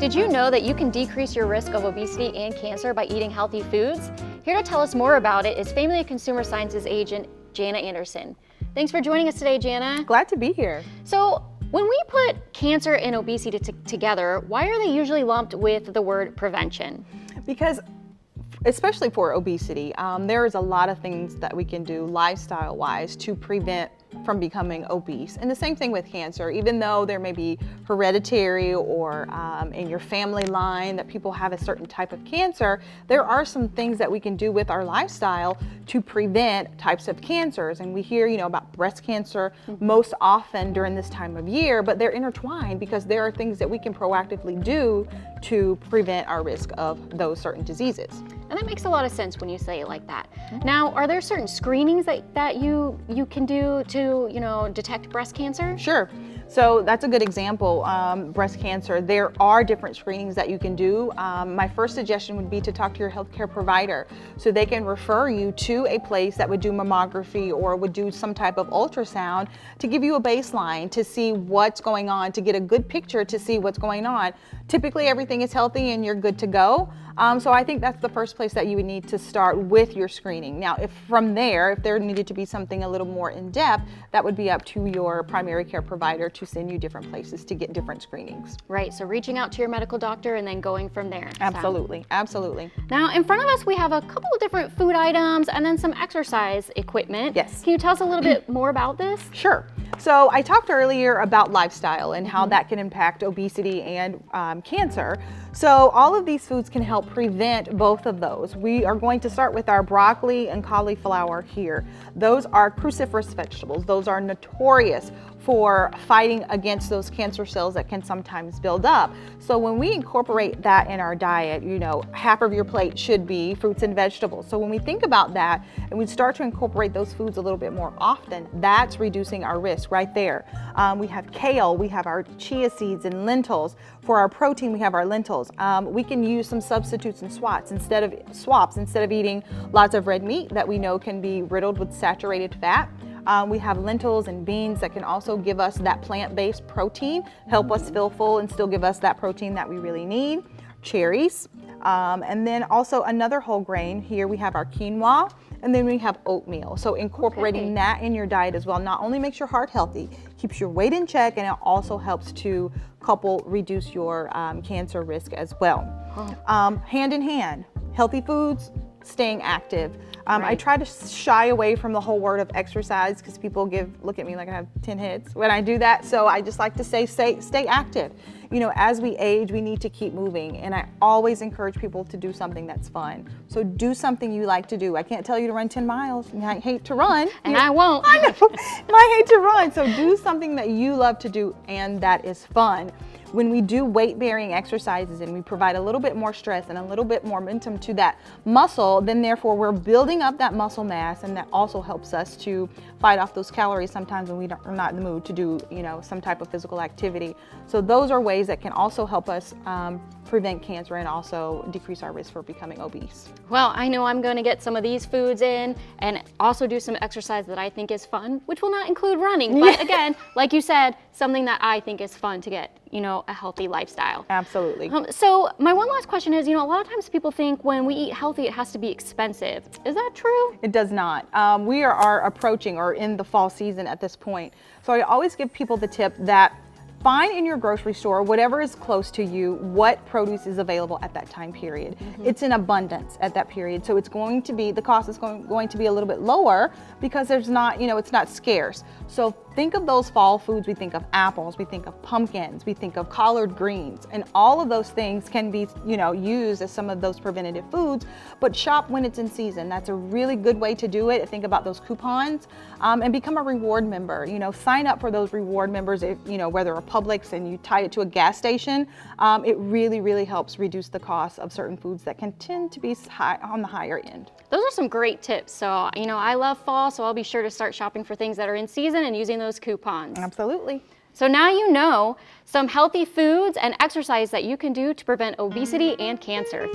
Did you know that you can decrease your risk of obesity and cancer by eating healthy foods? Here to tell us more about it is Family and Consumer Sciences agent Jana Anderson. Thanks for joining us today, Jana. Glad to be here. So, when we put cancer and obesity together, why are they usually lumped with the word prevention? Because especially for obesity, there is a lot of things that we can do lifestyle-wise to prevent from becoming obese. And the same thing with cancer, even though there may be hereditary or in your family line that people have a certain type of cancer, there are some things that we can do with our lifestyle to prevent types of cancers. And we hear, about breast cancer most often during this time of year, but they're intertwined because there are things that we can proactively do to prevent our risk of those certain diseases. And that makes a lot of sense when you say it like that. Now, are there certain screenings that you can do to, detect breast cancer? Sure. So that's a good example, breast cancer. There are different screenings that you can do. My first suggestion would be to talk to your healthcare provider so they can refer you to a place that would do mammography or would do some type of ultrasound to give you a baseline to see what's going on, to get a good picture to see what's going on. Typically everything is healthy and you're good to go. So I think that's the first place that you would need to start with your screening. Now, if there needed to be something a little more in depth, that would be up to your primary care provider to send you different places to get different screenings. Right, so reaching out to your medical doctor and then going from there. Absolutely, absolutely. Now, in front of us, we have a couple of different food items and then some exercise equipment. Yes. Can you tell us a little bit more about this? Sure. So I talked earlier about lifestyle and how that can impact obesity and cancer. So all of these foods can help prevent both of those. We are going to start with our broccoli and cauliflower here. Those are cruciferous vegetables. Those are notorious for fighting against those cancer cells that can sometimes build up. So when we incorporate that in our diet, half of your plate should be fruits and vegetables. So when we think about that and we start to incorporate those foods a little bit more often, that's reducing our risk right there. We have kale, we have our chia seeds and lentils. For our protein, we have our lentils. We can use some substitutes and swaps instead of eating lots of red meat that we know can be riddled with saturated fat. We have lentils and beans that can also give us that plant-based protein, help us feel full and still give us that protein that we really need. Cherries, and then also another whole grain. Here we have our quinoa, and then we have oatmeal. So incorporating that in your diet as well not only makes your heart healthy, keeps your weight in check, and it also helps to reduce your cancer risk as well. Hand in hand, healthy foods, staying active. I try to shy away from the whole word of exercise because people look at me like I have 10 heads when I do that. So I just like to say stay active. As we age, we need to keep moving. And I always encourage people to do something that's fun. So do something you like to do. I can't tell you to run 10 miles. I hate to run. And I won't. I know. I hate to run. So do something that you love to do and that is fun. When we do weight-bearing exercises and we provide a little bit more stress and a little bit more momentum to that muscle, then therefore we're building up that muscle mass, and that also helps us to fight off those calories sometimes when we are not in the mood to do, some type of physical activity. So those are ways that can also help us prevent cancer and also decrease our risk for becoming obese. Well, I know I'm going to get some of these foods in and also do some exercise that I think is fun, which will not include running. But again, like you said, something that I think is fun to get, a healthy lifestyle. Absolutely. So my one last question is, a lot of times people think when we eat healthy, it has to be expensive. Is that true? It does not. We are approaching or in the fall season at this point. So I always give people the tip that find in your grocery store, whatever is close to you, what produce is available at that time period. It's in abundance at that period. So it's going to be, the cost is going to be a little bit lower because there's not, it's not scarce. So think of those fall foods. We think of apples, we think of pumpkins, we think of collard greens, and all of those things can be, used as some of those preventative foods, but shop when it's in season. That's a really good way to do it. Think about those coupons and become a reward member. Sign up for those reward members, whether a Publix and you tie it to a gas station. It really, really helps reduce the cost of certain foods that can tend to be on the higher end. Those are some great tips. So, I love fall, so I'll be sure to start shopping for things that are in season and using those coupons. Absolutely. So now you know some healthy foods and exercise that you can do to prevent obesity and cancer.